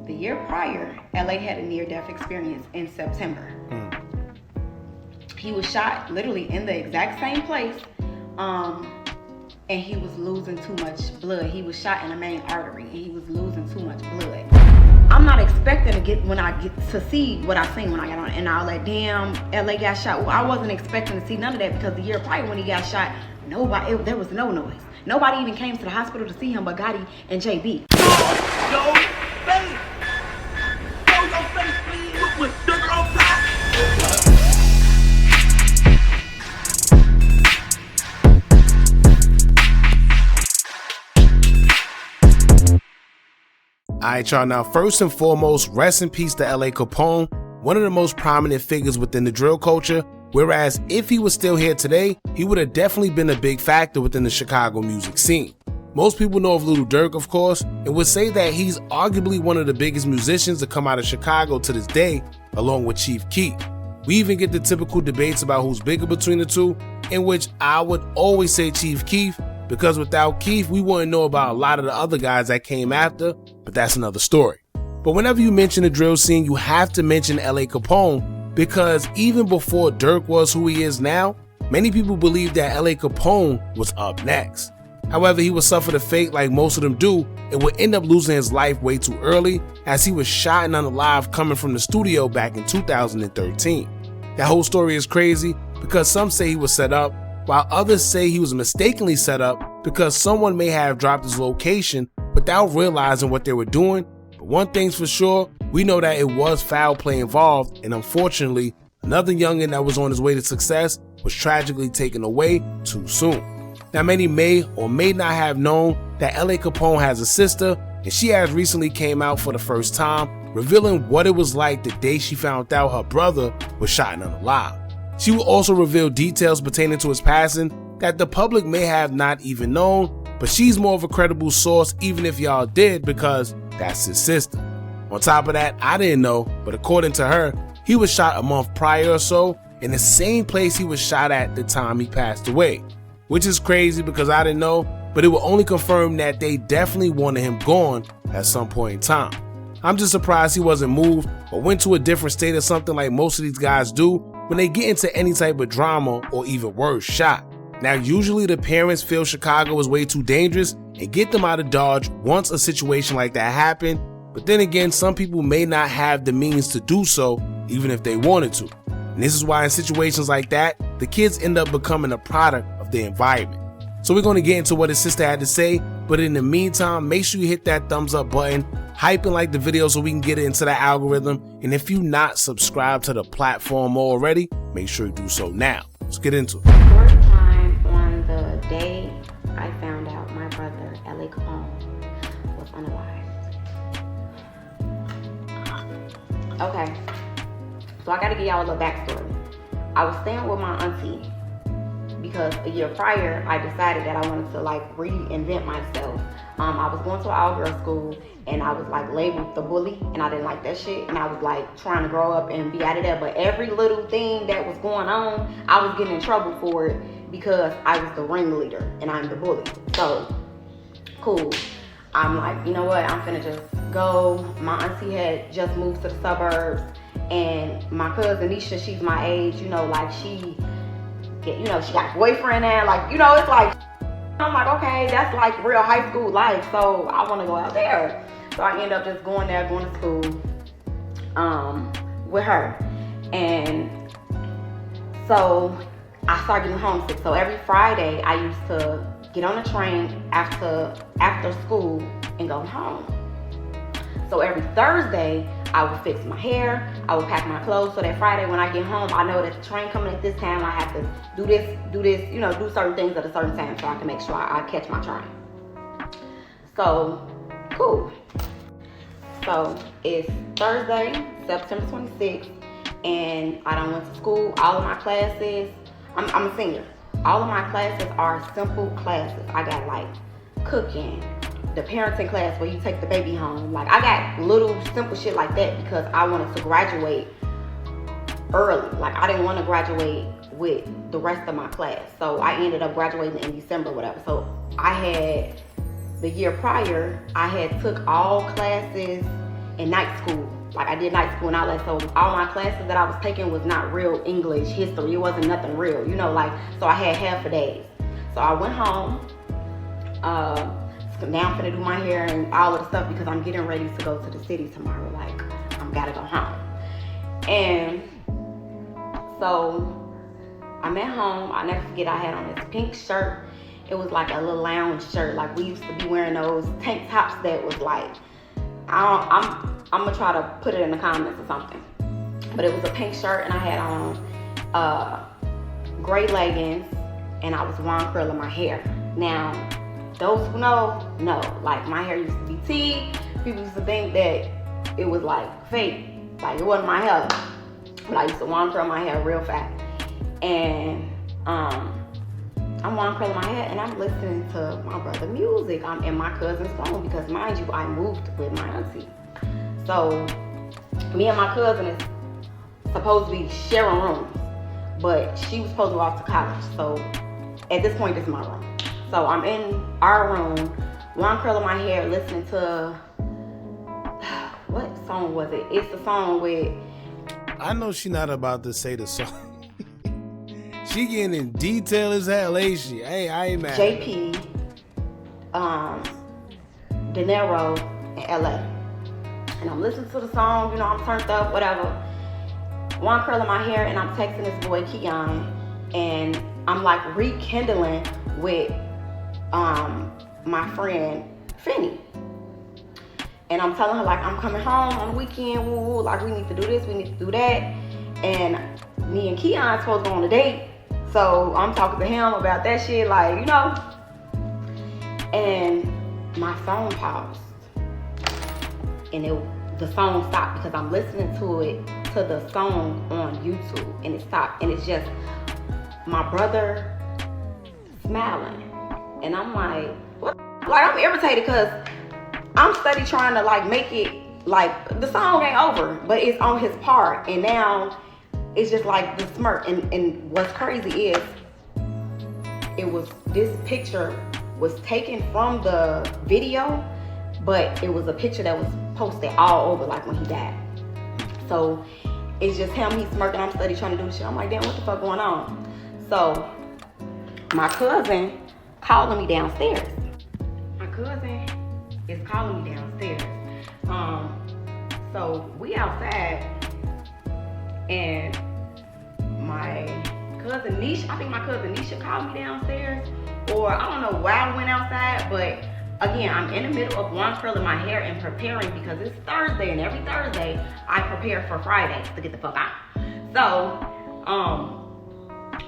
the year prior, LA had a near-death experience in September. He was shot literally in the exact same place, and he was losing too much blood. He was shot in the main artery, and he was losing too much blood. I'm not expecting to get to see what I seen when I got on, and all that damn LA got shot. Well, I wasn't expecting to see none of that because the year prior when he got shot, there was no noise. Nobody even came to the hospital to see him but Gotti and JB. Yo, face! Show your face, please, with sugar on top! Alright, y'all, now first and foremost, rest in peace to L.A. Capone, one of the most prominent figures within the drill culture, whereas if he was still here today, he would have definitely been a big factor within the Chicago music scene. Most people know of Lil Durk, of course, and would say that he's arguably one of the biggest musicians to come out of Chicago to this day, along with Chief Keef. We even get the typical debates about who's bigger between the two, in which I would always say Chief Keef, because without Keef, we wouldn't know about a lot of the other guys that came after, but that's another story. But whenever you mention the drill scene, you have to mention L.A. Capone, because even before Durk was who he is now, many people believe that L.A. Capone was up next. However, he would suffer the fate like most of them do and would end up losing his life way too early, as he was shot and unalive coming from the studio back in 2013. That whole story is crazy because some say he was set up, while others say he was mistakenly set up because someone may have dropped his location without realizing what they were doing. But one thing's for sure, we know that it was foul play involved, and unfortunately, another youngin' that was on his way to success was tragically taken away too soon. Now, many may or may not have known that L.A. Capone has a sister, and she has recently came out for the first time, revealing what it was like the day she found out her brother was shot and unalive. She will also reveal details pertaining to his passing that the public may have not even known, but she's more of a credible source even if y'all did, because that's his sister. On top of that, I didn't know, but according to her, he was shot a month prior or so in the same place he was shot at the time he passed away, which is crazy because I didn't know, but it will only confirm that they definitely wanted him gone at some point in time. I'm just surprised he wasn't moved or went to a different state or something like most of these guys do when they get into any type of drama or even worse, shot. Now, usually the parents feel Chicago is way too dangerous and get them out of Dodge once a situation like that happened, but then again, some people may not have the means to do so even if they wanted to. And this is why in situations like that, the kids end up becoming a product of the environment. So we're going to get into what his sister had to say, but in the meantime, make sure you hit that thumbs up button, hype and like the video so we can get it into the algorithm, and if you're not subscribed to the platform already, make sure you do so now. Let's get into it. Short time on the day I found out my brother, L.A. Capone, was unalive. Okay, so I gotta give y'all a little backstory. I was staying with my auntie because a year prior, I decided that I wanted to reinvent myself. I was going to an all-girls school and I was labeled the bully, and I didn't like that shit, and I was trying to grow up and be out of there, but every little thing that was going on, I was getting in trouble for it because I was the ringleader and I'm the bully. So, cool. I'm like, you know what, I'm finna just go. My auntie had just moved to the suburbs, and my cousin Nisha, she's my age, she got a boyfriend now, it's like, I'm like, okay, that's real high school life, so I want to go out there. So I end up just going there, going to school with her. And so I started getting homesick. So every Friday I used to get on the train after school and go home. So every Thursday I would fix my hair, I would pack my clothes, so that Friday when I get home, I know that the train coming at this time, I have to do this, do certain things at a certain time so I can make sure I catch my train. So, cool. So, it's Thursday, September 26th, and I done went to school. All of my classes, I'm a senior. All of my classes are simple classes. I got cooking, the parenting class where you take the baby home. I got little simple shit like that because I wanted to graduate early. I didn't want to graduate with the rest of my class. So I ended up graduating in December, whatever. So the year prior, I had took all classes, in night school. Like I did night school and all that. So all my classes that I was taking was not real English, history. It wasn't nothing real, you know, like, so I had half a days. So I went home. Now I'm finna do my hair and all of the stuff because I'm getting ready to go to the city tomorrow. Like, I'm gotta go home. And so I'm at home. I'll never forget I had on this pink shirt. It was like a little lounge shirt. Like we used to be wearing those tank tops that was like, I'm gonna try to put it in the comments or something. But it was a pink shirt and I had on gray leggings and I was wand curling my hair. Now, those who know, like my hair used to be tea. People used to think that it was like fake, like it wasn't my hair. But I used to wand curl my hair real fast. And I'm wand curling my hair and I'm listening to my brother music. I'm in my cousin's phone because mind you, I moved with my auntie. So me and my cousin is supposed to be sharing rooms, but she was supposed to go off to college. So at this point, this is my room. So I'm in our room, wand curling my hair, listening to, what song was it? It's the song with... I know she not about to say the song. She getting in detail as hell, ain't she? Hey, I ain't mad. JP, De Niro, and LA. And I'm listening to the song, you know, I'm turned up, whatever. Wand curling my hair, and I'm texting this boy, Keon, and I'm like rekindling with my friend Finny. And I'm telling her like I'm coming home on the weekend, woo, like we need to do this, we need to do that. And me and Keon supposed to go on a date. So I'm talking to him about that shit, like, you know. And my phone paused. And the song stopped because I'm listening to the song on YouTube, and it stopped. And it's just my brother smiling. And I'm like, what? Like, I'm irritated because I'm steady trying to like make it like the song ain't over, but it's on his part. And now it's just like the smirk. And what's crazy is this picture was taken from the video, but it was a picture that was posted all over like when he died. So it's just him, he's smirking, I'm steady trying to do this shit. I'm like, damn, what the fuck going on? So my cousin calling me downstairs. My cousin is calling me downstairs. So we outside, and my cousin Nisha, I think my cousin Nisha called me downstairs, or I don't know why I went outside, but again, I'm in the middle of wand curling my hair and preparing because it's Thursday, and every Thursday I prepare for Fridays to get the fuck out. So,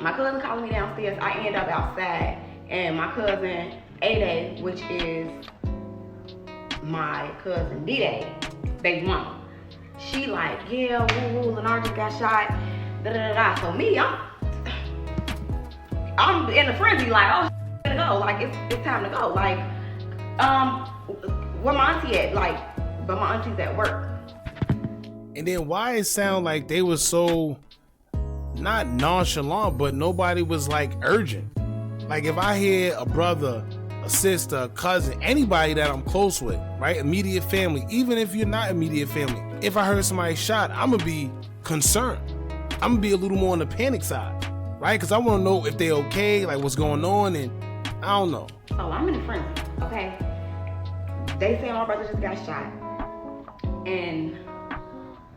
my cousin calling me downstairs. I end up outside, and my cousin A-Day, which is my cousin D-Day, baby mama, she like, yeah, woo, Lenard just got shot, da-da-da-da. So me, I'm in a frenzy, like, oh, gonna go, like, it's time to go, like, where my auntie at, like, but my auntie's at work. And then why it sound like they were so not nonchalant, but nobody was like urgent. Like if I hear a brother, a sister, a cousin, anybody that I'm close with, right, immediate family, even if you're not immediate family, if I heard somebody shot, I'm gonna be concerned. I'm gonna be a little more on the panic side, right? Because I want to know if they're okay, like what's going on, and I don't know. So I'm in a frenzy, okay? They say my brother just got shot, and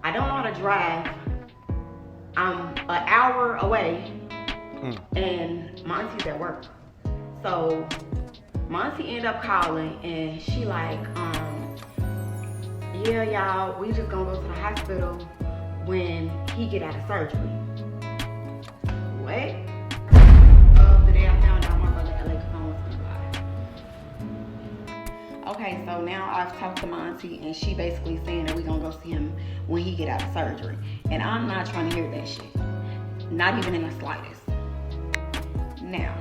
I don't know how to drive. I'm an hour away, and my auntie's at work. So my auntie ended up calling, and she like, yeah, y'all, we just gonna go to the hospital when he get out of surgery. What? The day I found out my brother LA Capone was gonna die. Okay, so now I've talked to my auntie, and she basically saying that we gonna go see him when he get out of surgery. And I'm not trying to hear that shit. Not even in the slightest. Now,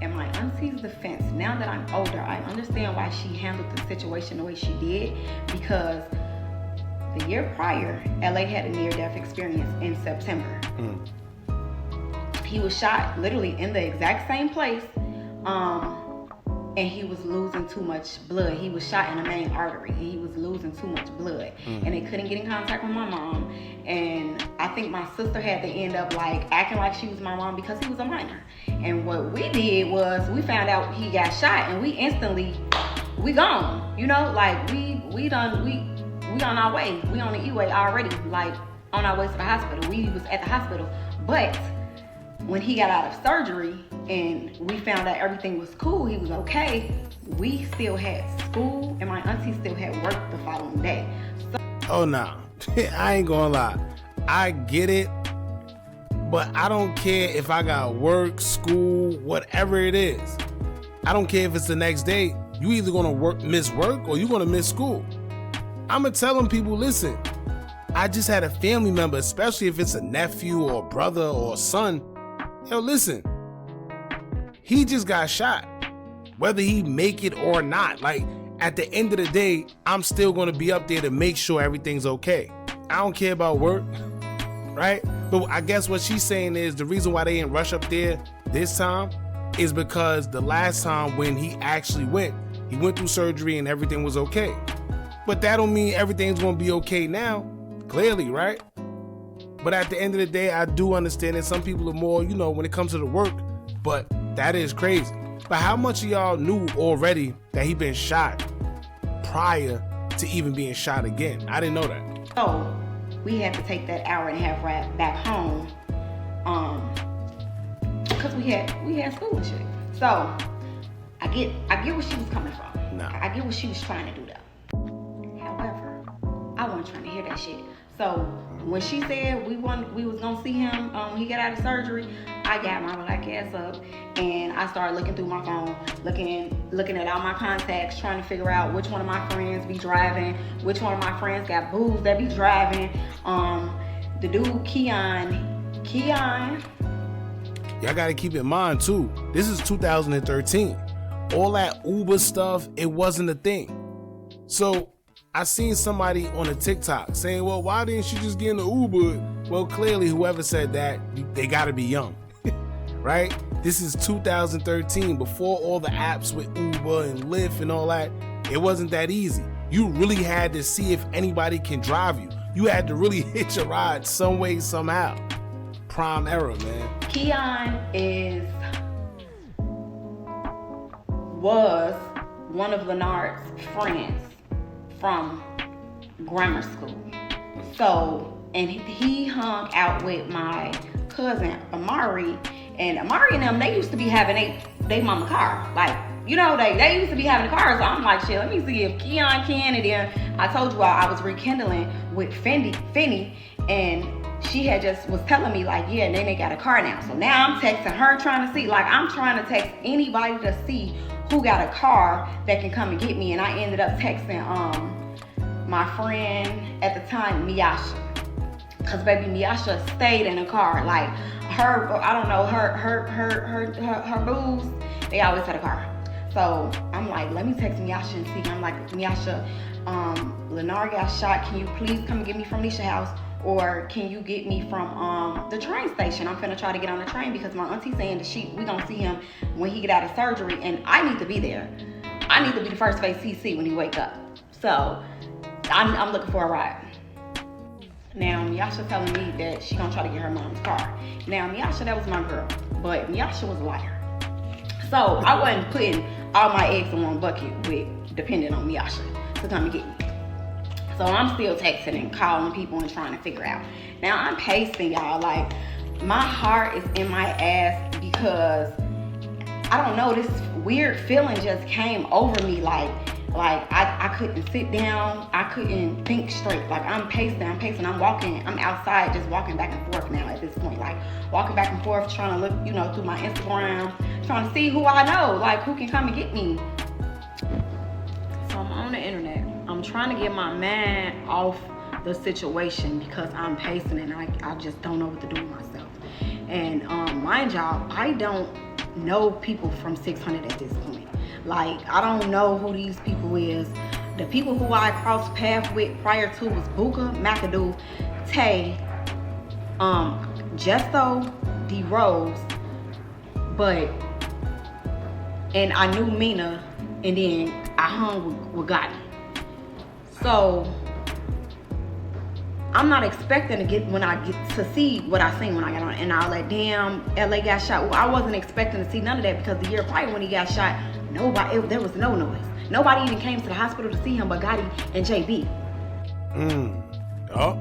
in my auntie's defense, now that I'm older, I understand why she handled the situation the way she did, because the year prior, LA had a near-death experience in September. He was shot literally in the exact same place, and he was losing too much blood. He was shot in the main artery, and he was losing too much blood. And couldn't get in contact with my mom. And I think my sister had to end up like acting like she was my mom because he was a minor. And what we did was we found out he got shot, and we instantly, we gone. You know, like we on our way. We on the E-way already, like on our way to the hospital. We was at the hospital. But when he got out of surgery and we found out everything was cool, he was okay, we still had school and my auntie still had work the following day. So, oh nah, I ain't gonna lie. I get it, but I don't care if I got work, school, whatever it is. I don't care if it's the next day. You either gonna miss work or you gonna miss school. I'ma tell them people, listen, I just had a family member, especially if it's a nephew or a brother or a son. Yo, listen, he just got shot. Whether he make it or not, like at the end of the day, I'm still gonna be up there to make sure everything's okay. I don't care about work, right? But I guess what she's saying is the reason why they didn't rush up there this time is because the last time when he actually went, he went through surgery and everything was okay. But that don't mean everything's gonna be okay now, clearly, right? But at the end of the day, I do understand that some people are more, you know, when it comes to the work, but that is crazy. But how much of y'all knew already that he been shot prior to even being shot again? I didn't know that. So we had to take that hour and a half ride back home, because we had school and shit. So I get where she was coming from. Nah. I get what she was trying to do though. However, I wasn't trying to hear that shit. So when she said we was gonna see him when he got out of surgery, I got my black ass up and I started looking through my phone, looking at all my contacts, trying to figure out which one of my friends be driving, which one of my friends got booze that be driving. The dude Keon. Y'all gotta keep in mind too, this is 2013. All that Uber stuff, it wasn't a thing. So I seen somebody on a TikTok saying, well, why didn't she just get in the Uber? Well, clearly whoever said that, they gotta be young, right? This is 2013, before all the apps with Uber and Lyft and all that. It wasn't that easy. You really had to see if anybody can drive you. You had to really hitch a ride some way, somehow. Prime era, man. Keon was one of Leonard's friends from grammar school. So, and he hung out with my cousin Amari, and Amari and them, they used to be having they mama car. Like, you know, they used to be having a car. So I'm like, shit, let me see if Keon can. And then I told you I was rekindling with Finny, and she had just was telling me like, yeah, and then they got a car now. So now I'm texting her trying to see, like I'm trying to text anybody to see who got a car that can come and get me. And I ended up texting my friend at the time, Miyasha. Cause baby, Miyasha stayed in the car. Like her, I don't know, her booze, they always had a car. So I'm like, let me text Miyasha and see. I'm like, Miyasha, Lennar got shot. Can you please come get me from Nisha house? Or can you get me from the train station? I'm finna try to get on the train because my auntie saying that we gonna see him when he get out of surgery, and I need to be there. I need to be the first face he see when he wake up. So I'm looking for a ride. Now Miyasha telling me that she gonna try to get her mom's car. Now Miyasha, that was my girl, but Miyasha was a liar. So I wasn't putting all my eggs in one bucket with depending on Miyasha to come and get me. So I'm still texting and calling people and trying to figure out. Now I'm pacing, y'all. Like my heart is in my ass because I don't know, this weird feeling just came over me. Like I couldn't sit down. I couldn't think straight. Like I'm pacing. I'm walking. I'm outside just walking back and forth now at this point. Like walking back and forth, trying to look, through my Instagram, trying to see who I know, like who can come and get me. So I'm on the internet. I'm trying to get my mind off the situation because I'm pacing and I just don't know what to do with myself. And mind y'all, I don't know people from 600 at this point. Like, I don't know who these people is. The people who I crossed paths with prior to was Buka, McAdoo, Tay, Jesto, D Rose, and I knew Mina, and then I hung with Gotti. So I'm not expecting to get to see what I seen when I got on, and all that damn LA got shot. Well, I wasn't expecting to see none of that because the year prior when he got shot, there was no noise. Nobody even came to the hospital to see him but Gotti and JB. Oh,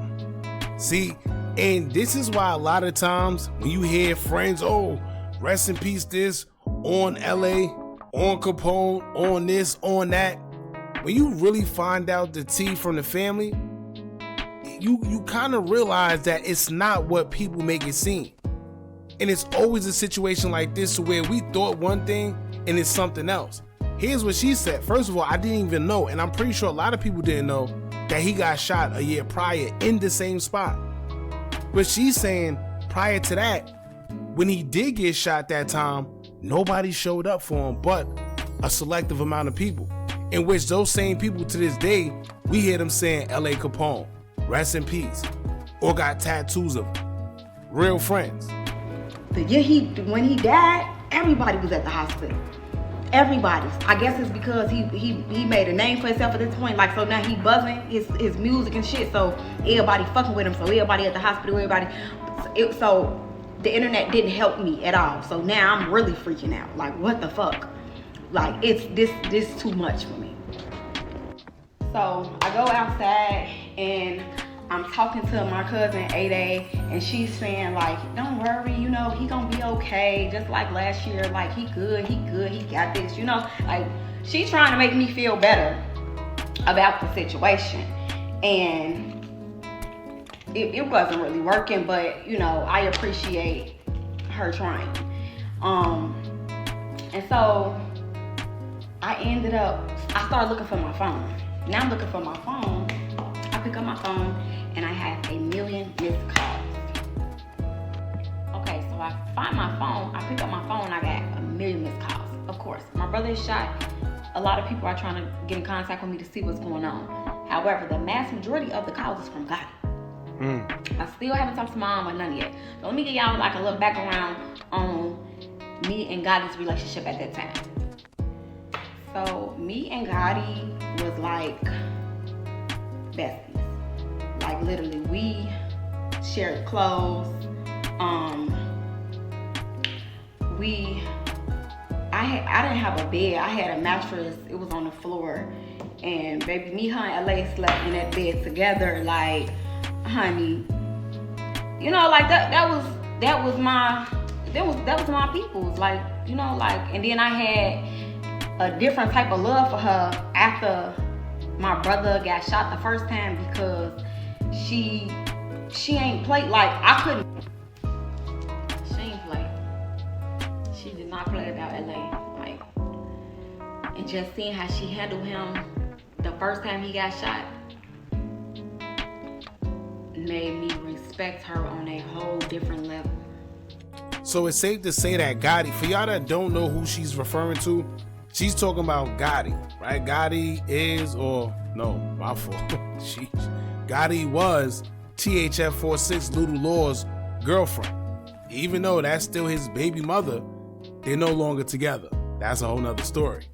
see, and this is why a lot of times when you hear friends, oh, rest in peace, this on LA, on Capone, on this, on that, when you really find out the tea from the family, you kind of realize that it's not what people make it seem. And it's always a situation like this where we thought one thing and it's something else. Here's what she said. First of all, I didn't even know, and I'm pretty sure a lot of people didn't know, that he got shot a year prior in the same spot. But she's saying prior to that, when he did get shot that time, nobody showed up for him but a selective amount of people, in which those same people to this day, we hear them saying LA Capone, rest in peace, or got tattoos of him. Real friends. The year when he died, everybody was at the hospital. Everybody. I guess it's because he made a name for himself at this point. Like, so now he buzzing his music and shit. So everybody fucking with him. So everybody at the hospital, so the internet didn't help me at all. So now I'm really freaking out. Like, what the fuck? Like, it's this too much for me. So I go outside and I'm talking to my cousin 8A, and she's saying like, don't worry, you know, he gonna be okay, just like last year, like he good, he got this, you know, like she's trying to make me feel better about the situation. And it wasn't really working, but you know, I appreciate her trying. And so I started looking for my phone. Now I'm looking for my phone. I pick up my phone and I have 1 million missed calls. Okay, so I find my phone, I pick up my phone, I got 1 million missed calls. Of course, my brother is shot. A lot of people are trying to get in contact with me to see what's going on. However, the mass majority of the calls is from Gotti. I still haven't talked to my mom or none yet. So let me give y'all like a little background on me and Gotti's relationship at that time. So me and Gotti was like besties. Like literally, we shared clothes. I didn't have a bed. I had a mattress. It was on the floor, and baby, me, her, and LA slept in that bed together. Like, honey, you know, like that was my people's. Like, you know, like, and then I had a different type of love for her after my brother got shot the first time, because she ain't played. Like, I couldn't. She ain't play. She did not play about LA. Like, and just seeing how she handled him the first time he got shot made me respect her on a whole different level. So it's safe to say that Gotti, for y'all that don't know who she's referring to, she's talking about Gotti, right? Gotti is, or no, my fault. Gotti was THF 46 Little Law's girlfriend. Even though that's still his baby mother, they're no longer together. That's a whole nother story.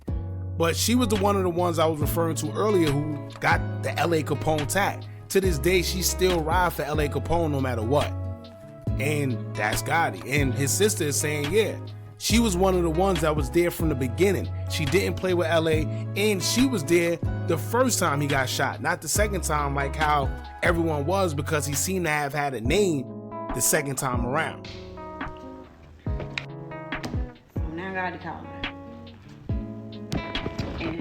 But she was one of the ones I was referring to earlier who got the LA Capone tag. To this day, she still rides for LA Capone no matter what. And that's Gotti. And his sister is saying, yeah, she was one of the ones that was there from the beginning. She didn't play with LA, and she was there the first time he got shot, not the second time like how everyone was, because he seemed to have had a name the second time around. So now Gotti called her. And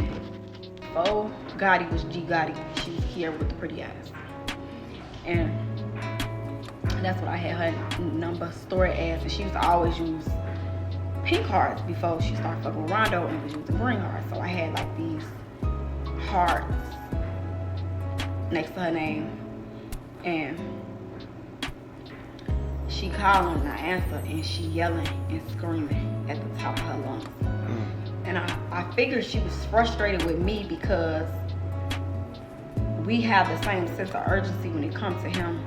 before Gotti was G Gotti, she was here with the pretty eyes. And that's what I had her number stored as, and she used to always use pink hearts before she started fucking with Rondo and was using green hearts. So I had like these hearts next to her name, and she calling and I answer, and she yelling and screaming at the top of her lungs. And I figured she was frustrated with me because we have the same sense of urgency when it comes to him,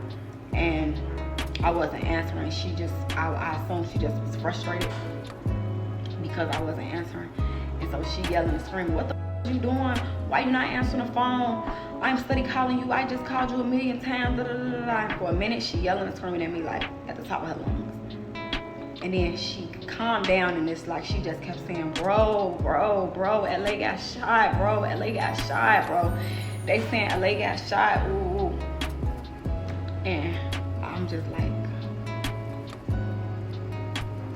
and I wasn't answering. I assumed she just was frustrated because I wasn't answering. And so she yelling and screaming, what the f you doing? Why you not answering the phone? I'm steady calling you. I just called you 1,000,000 times. Da, da, da, da. And for a minute, she yelling and screaming at me like at the top of her lungs. And then she calmed down and it's like she just kept saying, bro, LA got shot, bro, LA got shot, bro. They saying LA got shot, ooh. And I'm just like,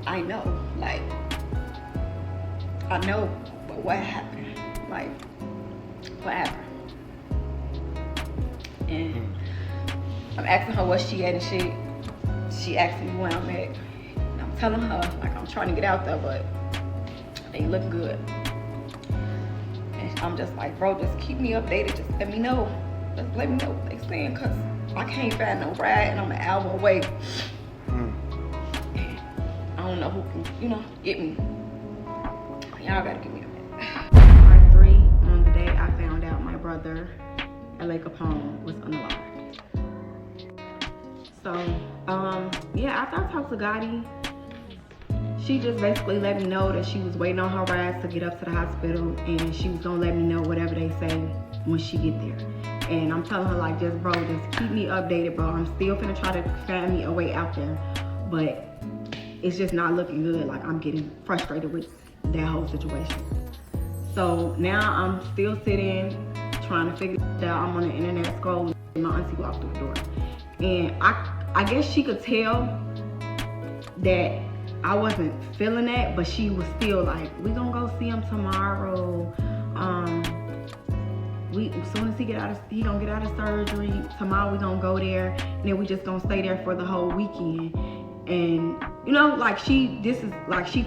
I know, like, I know, but what happened? Like, what happened? And I'm asking her what she at and shit. She asking me where I'm at. And I'm telling her, like, I'm trying to get out there, but they ain't looking good. And I'm just like, bro, just keep me updated. Just let me know. Just let me know what they saying, cause I can't find no ride and I'm an hour away. And I don't know who can, get me. Y'all gotta give me a minute. Part 3, on the day I found out my brother, LA Capone, was unalive. So, after I talked to Gotti, she just basically let me know that she was waiting on her rides to get up to the hospital and she was gonna let me know whatever they say when she get there. And I'm telling her like, just keep me updated, bro. I'm still finna try to find me a way out there, but it's just not looking good. Like, I'm getting frustrated with that whole situation. So now I'm still sitting, trying to figure it out. I'm on the internet scrolling, and my auntie walked through the door. And I guess she could tell that I wasn't feeling that, but she was still like, we gonna go see him tomorrow. As soon as he gonna get out of surgery, tomorrow we gonna go there, and then we just gonna stay there for the whole weekend. And like she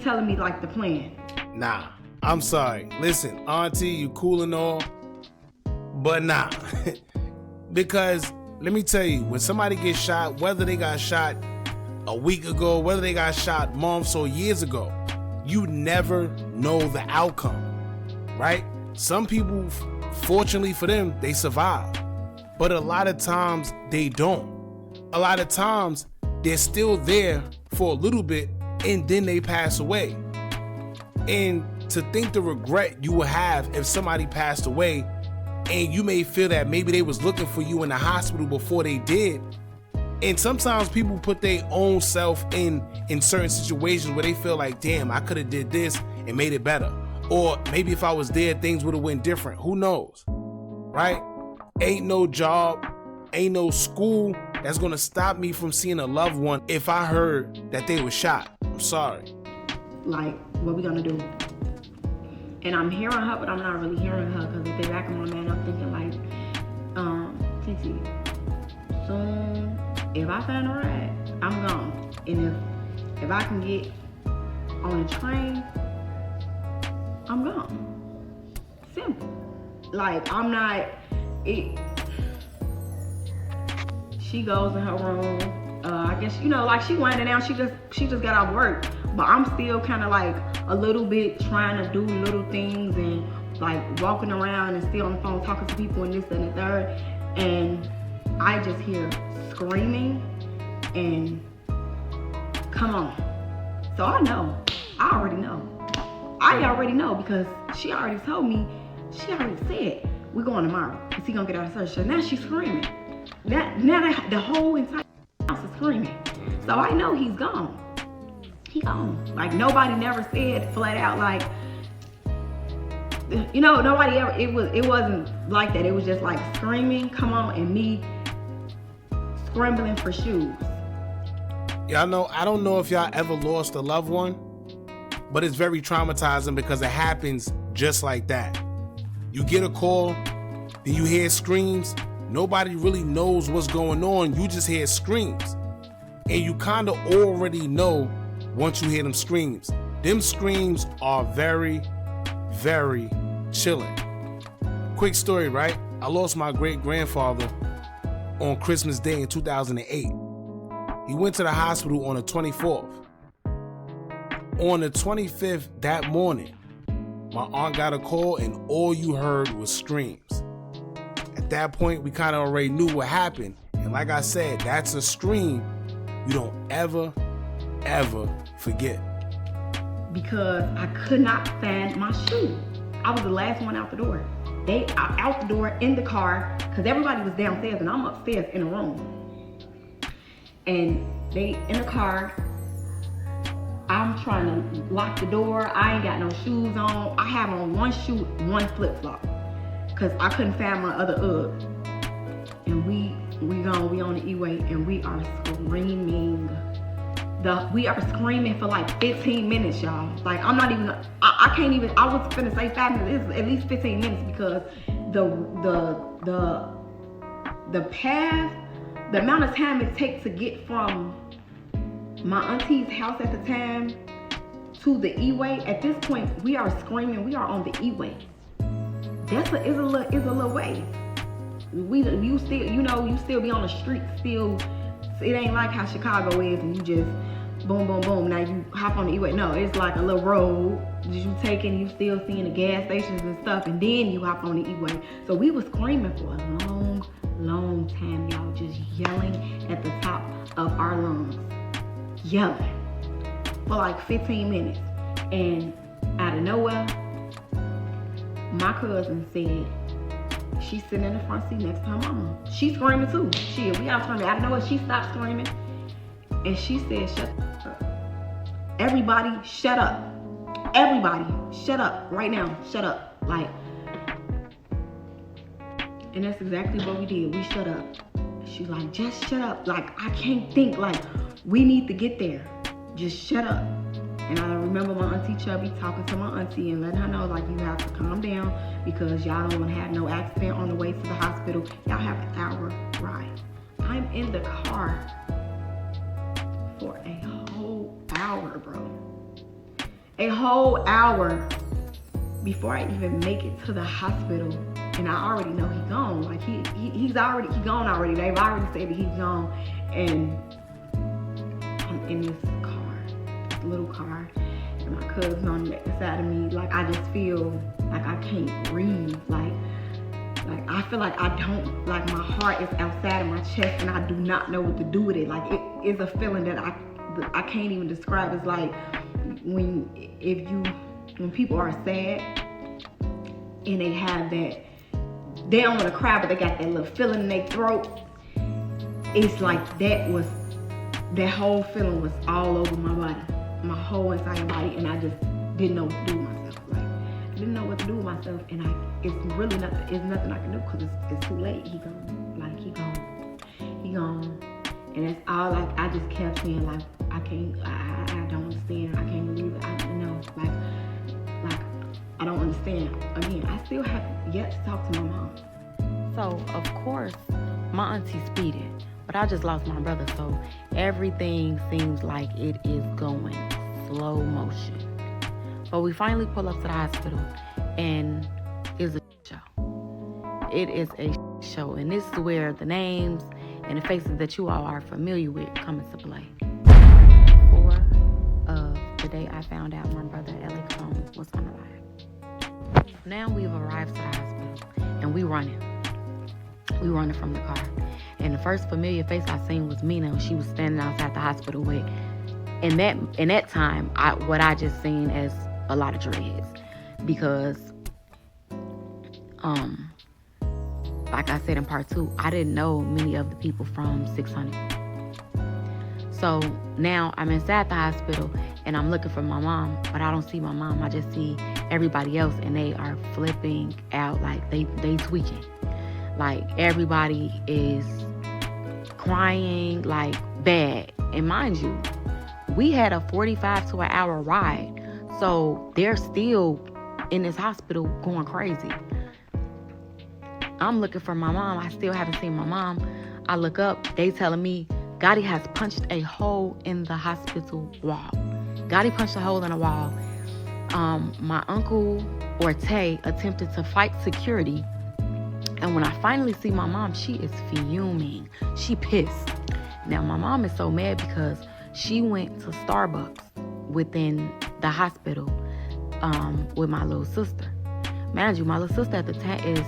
telling me like the plan. Nah, I'm sorry. Listen, auntie, you cool and all, but nah. Because let me tell you, when somebody gets shot, whether they got shot a week ago, whether they got shot months or years ago, you never know the outcome, right? Some people, fortunately for them, they survive. But a lot of times they don't. A lot of times they're still there for a little bit and then they pass away. And to think the regret you would have if somebody passed away and you may feel that maybe they was looking for you in the hospital before they did. And sometimes people put their own self in certain situations where they feel like, damn, I could have did this and made it better. Or maybe if I was there, things would have went different. Who knows, right? Ain't no job, ain't no school that's gonna stop me from seeing a loved one if I heard that they were shot. I'm sorry. Like, what we gonna do? And I'm hearing her, but I'm not really hearing her, because if they back in my man, I'm thinking like, Titi, soon, if I find a ride, I'm gone. And if I can get on a train, I'm gone. Simple. Like, I'm not, she goes in her room. I guess, like she winding down, she just got off work. But I'm still kind of like a little bit trying to do little things and like walking around and still on the phone talking to people and this and the third. And I just hear screaming and come on. So I already know because she already told me, she already said, we're going tomorrow because he gonna get out of surgery. So now she's screaming. Now the whole entire house is screaming. So I know he's gone. He gone. Like, nobody never said flat out like, nobody ever, it wasn't like that. It was just like screaming, come on, and me scrambling for shoes. Y'all know, I don't know if y'all ever lost a loved one, but it's very traumatizing because it happens just like that. You get a call, then you hear screams. Nobody really knows what's going on. You just hear screams. And you kind of already know once you hear them screams. Them screams are very, very chilling. Quick story, right? I lost my great-grandfather on Christmas Day in 2008. He went to the hospital on the 24th. On the 25th, that morning, my aunt got a call and all you heard was screams. At that point, we kind of already knew what happened. And like I said, that's a scream you don't ever forget. Because I could not find my shoe. I was the last one out the door. They are out the door in the car because everybody was downstairs and I'm upstairs in a room. And they in the car. I'm trying to lock the door. I ain't got no shoes on. I have on one shoe, one flip flop, cause I couldn't find my other Ugg. And we on the E-way and we are screaming. We are screaming for like 15 minutes, y'all. Like I'm not even. I can't even. I was finna say 5 minutes. It's at least 15 minutes because the path, the amount of time it takes to get from my auntie's house at the time to the E-way. At this point, we are screaming. We are on the E-way. It's a little way. You still be on the street. Still, it ain't like how Chicago is, and you just boom, boom, boom. Now you hop on the E-way. No, it's like a little road that you taking. You still seeing the gas stations and stuff, and then you hop on the E-way. So we was screaming for a long, long time, y'all, just yelling at the top of our lungs. Yelling for like 15 minutes, and out of nowhere, my cousin said she's sitting in the front seat next to her mama. She's screaming too. We all screaming. Out of nowhere, she stopped screaming, and she said, "Shut up, everybody! Shut up, everybody! Shut up right now! Shut up!" Like, and that's exactly what we did. We shut up. She's like, "Just shut up! Like I can't think. Like." We need to get there. Just shut up. And I remember my auntie Chubby talking to my auntie and letting her know, like, you have to calm down because y'all don't want to have no accident on the way to the hospital. Y'all have an hour ride. I'm in the car for a whole hour, bro. A whole hour before I even make it to the hospital. And I already know he's gone. Like, he's gone already. They've already said that he's gone. And I'm in this little car, and my cousin on the side of me. Like I just feel like I can't breathe. Like I feel like I don't, like my heart is outside of my chest, and I do not know what to do with it. Like it is a feeling that I can't even describe. It's like when people are sad and they have that, they don't want to cry, but they got that little feeling in their throat. It's like that whole feeling was all over my body, my whole entire body, and I just didn't know what to do with myself. Like, I didn't know what to do with myself, and it's nothing I can do because it's too late. He gone. Like, he gone. And that's all, like, I just kept saying, like, I don't understand. I can't believe it. I know, like, I don't understand. Again, I still have yet to talk to my mom. So, of course, my auntie's speeding. But I just lost my brother, so everything seems like it is going slow motion. But we finally pull up to the hospital, and it's a show. It is a show, and this is where the names and the faces that you all are familiar with come into play. Before the day I found out my brother, Capone, was unalive. Now we've arrived to the hospital, and we running from the car. And the first familiar face I seen was Mina when she was standing outside the hospital with, in that time, what I just seen as a lot of dreads. Because, like I said in part 2, I didn't know many of the people from 600. So now I'm inside the hospital and I'm looking for my mom, but I don't see my mom. I just see everybody else, and they are flipping out, like they tweaking. Like everybody is crying like bad. And mind you, we had a 45 to an hour ride. So they're still in this hospital going crazy. I'm looking for my mom. I still haven't seen my mom. I look up, they telling me Gotti has punched a hole in the hospital wall. Gotti punched a hole in the wall. My uncle Orte attempted to fight security. And when I finally see my mom, she is fuming. She pissed. Now, my mom is so mad because she went to Starbucks within the hospital with my little sister. Mind you, my little sister at the time is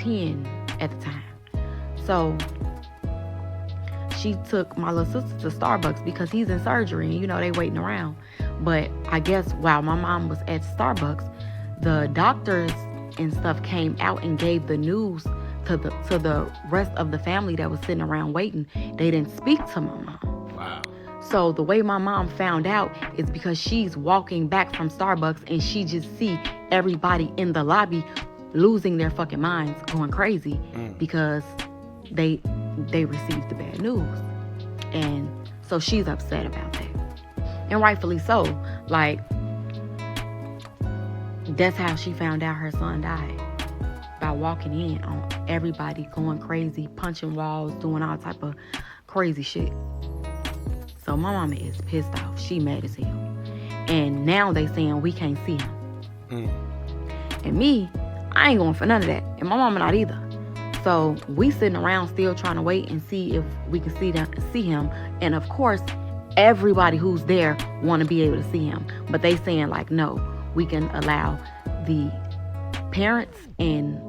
10 at the time. So she took my little sister to Starbucks because he's in surgery and, they waiting around. But I guess while my mom was at Starbucks, the doctors and stuff came out and gave the news to the rest of the family that was sitting around waiting. They didn't speak to my mom. Wow. So the way my mom found out is because she's walking back from Starbucks and she just see everybody in the lobby losing their fucking minds, going crazy because they received the bad news. And so she's upset about that. And rightfully so. Like, that's how she found out her son died. By walking in on everybody going crazy, punching walls, doing all type of crazy shit. So my mama is pissed off. She mad as hell. And now they saying we can't see him. And me, I ain't going for none of that. And my mama not either. So we sitting around still trying to wait and see if we can see him. And of course, everybody who's there want to be able to see him. But they saying like, no, we can allow the parents and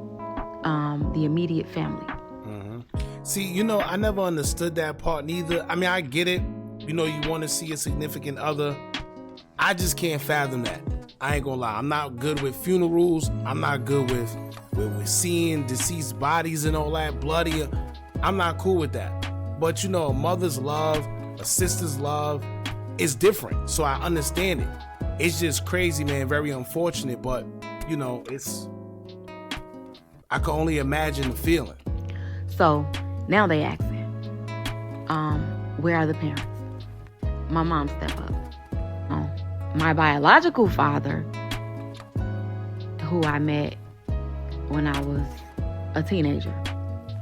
the immediate family. See, I never understood that part neither. I mean, I get it. You want to see a significant other. I just can't fathom that. I ain't gonna lie. I'm not good with funerals. I'm not good with seeing deceased bodies and all that, bloody. I'm not cool with that. But a mother's love, a sister's love is different. So I understand it. It's just crazy, man. Very unfortunate, but I can only imagine the feeling. So now they asking, where are the parents? My mom step up. My biological father, who I met when I was a teenager,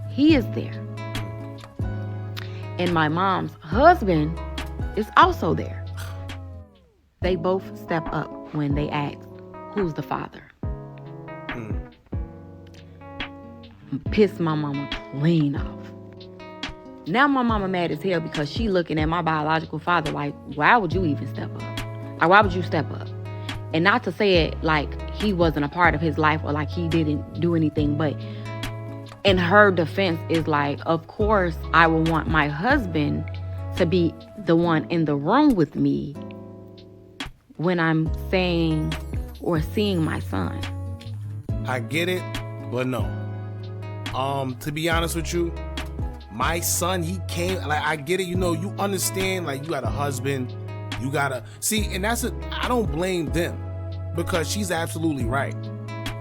he is there. And my mom's husband is also there. They both step up when they ask, who's the father? Pissed my mama clean off. Now my mama mad as hell because she looking at my biological father like, why would you even step up? Like, why would you step up? And not to say it like he wasn't a part of his life or like he didn't do anything, but in her defense is like, of course I will want my husband to be the one in the room with me when I'm saying or seeing my son. I get it, but no. To be honest with you, my son, he came, like, I get it, you understand, like, you got a husband, you gotta, see, and I don't blame them, because she's absolutely right.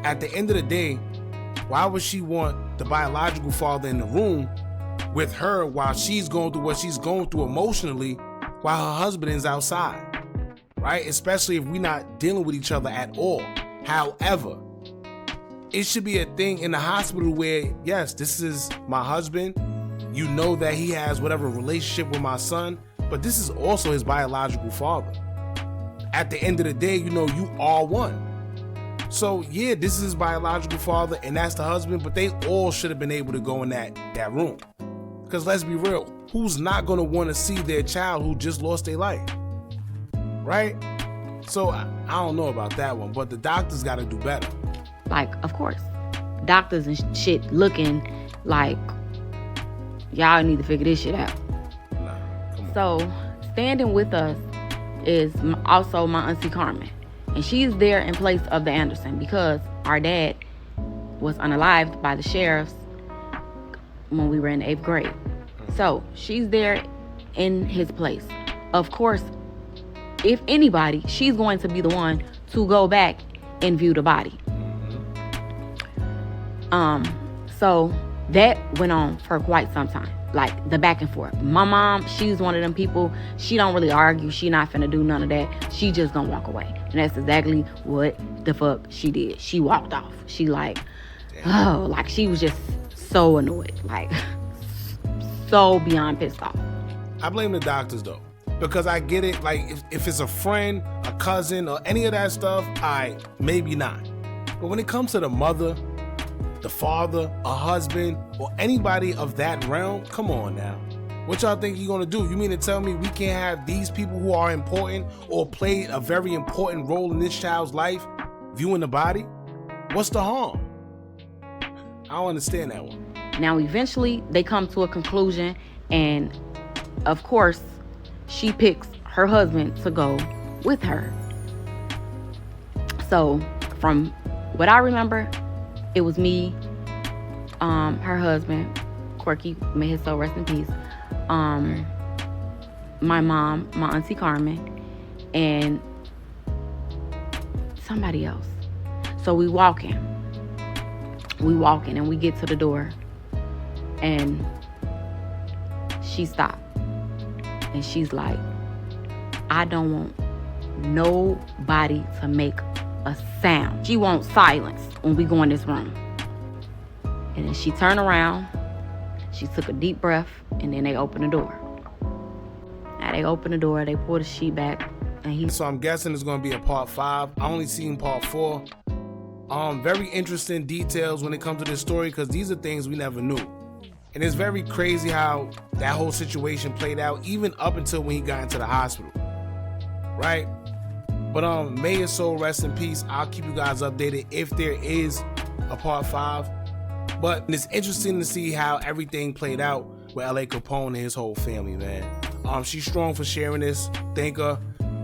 At the end of the day, why would she want the biological father in the room with her while she's going through what she's going through emotionally while her husband is outside, right? Especially if we're not dealing with each other at all. However, it should be a thing in the hospital where, yes, this is my husband. You know that he has whatever relationship with my son, but this is also his biological father. At the end of the day, you are one. So yeah, this is his biological father and that's the husband, but they all should have been able to go in that room. Because let's be real, who's not going to want to see their child who just lost their life? Right? So I don't know about that one, but the doctors got to do better. Like, of course, doctors and shit looking like, y'all need to figure this shit out. Nah, come on. So standing with us is also my auntie Carmen. And she's there in place of the Anderson because our dad was unalived by the sheriffs when we were in 8th grade. So she's there in his place. Of course, if anybody, she's going to be the one to go back and view the body. So that went on for quite some time, like the back and forth. My mom, she's one of them people, she don't really argue. She not finna do none of that. She just gonna walk away. And that's exactly what the fuck she did. She walked off. She like, oh, like she was just so annoyed, like so beyond pissed off. I blame the doctors though, because I get it. Like if it's a friend, a cousin, or any of that stuff, maybe not. But when it comes to the mother, the father, a husband, or anybody of that realm, come on now. What y'all think you're gonna do? You mean to tell me we can't have these people who are important or played a very important role in this child's life viewing the body? What's the harm? I don't understand that one. Now, eventually, they come to a conclusion, and of course, she picks her husband to go with her. So, from what I remember, it was me, her husband, Corky, may his soul rest in peace, my mom, my auntie Carmen, and somebody else. So we walking and we get to the door and she stopped and she's like, I don't want nobody to make a sound. She wants silence when we go in this room. And then she turned around, she took a deep breath, and then they opened the door. Now they opened the door, they pulled the sheet back, and So I'm guessing it's gonna be a part 5. I only seen part 4. Very interesting details when it comes to this story, because these are things we never knew. And it's very crazy how that whole situation played out, even up until when he got into the hospital. Right? But may his soul rest in peace. I'll keep you guys updated if there is a part 5. But it's interesting to see how everything played out with L.A. Capone and his whole family, man. She's strong for sharing this. Thank her.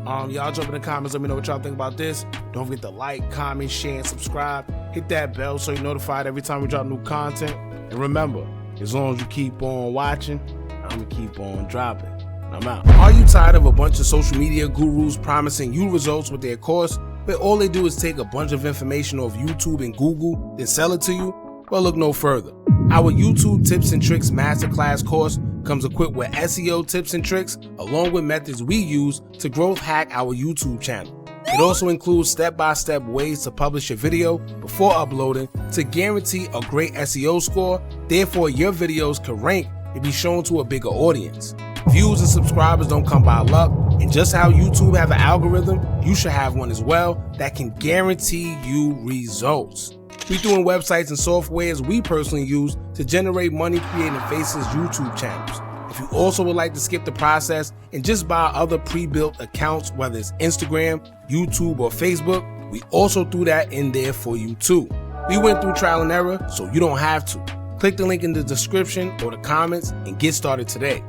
Y'all jump in the comments. Let me know what y'all think about this. Don't forget to like, comment, share, and subscribe. Hit that bell so you're notified every time we drop new content. And remember, as long as you keep on watching, I'm going to keep on dropping. I'm out. Are you tired of a bunch of social media gurus promising you results with their course, but all they do is take a bunch of information off YouTube and Google, then sell it to you? Well, look no further. Our YouTube Tips and Tricks Masterclass course comes equipped with SEO tips and tricks, along with methods we use to growth hack our YouTube channel. It also includes step-by-step ways to publish your video before uploading to guarantee a great SEO score, therefore your videos can rank and be shown to a bigger audience. Views and subscribers don't come by luck, and just how YouTube have an algorithm, you should have one as well that can guarantee you results. We doing websites and softwares we personally use to generate money creating Faces YouTube channels. If you also would like to skip the process and just buy other pre-built accounts, whether it's Instagram, YouTube, or Facebook, we also threw that in there for you too. We went through trial and error, so you don't have to. Click the link in the description or the comments and get started today.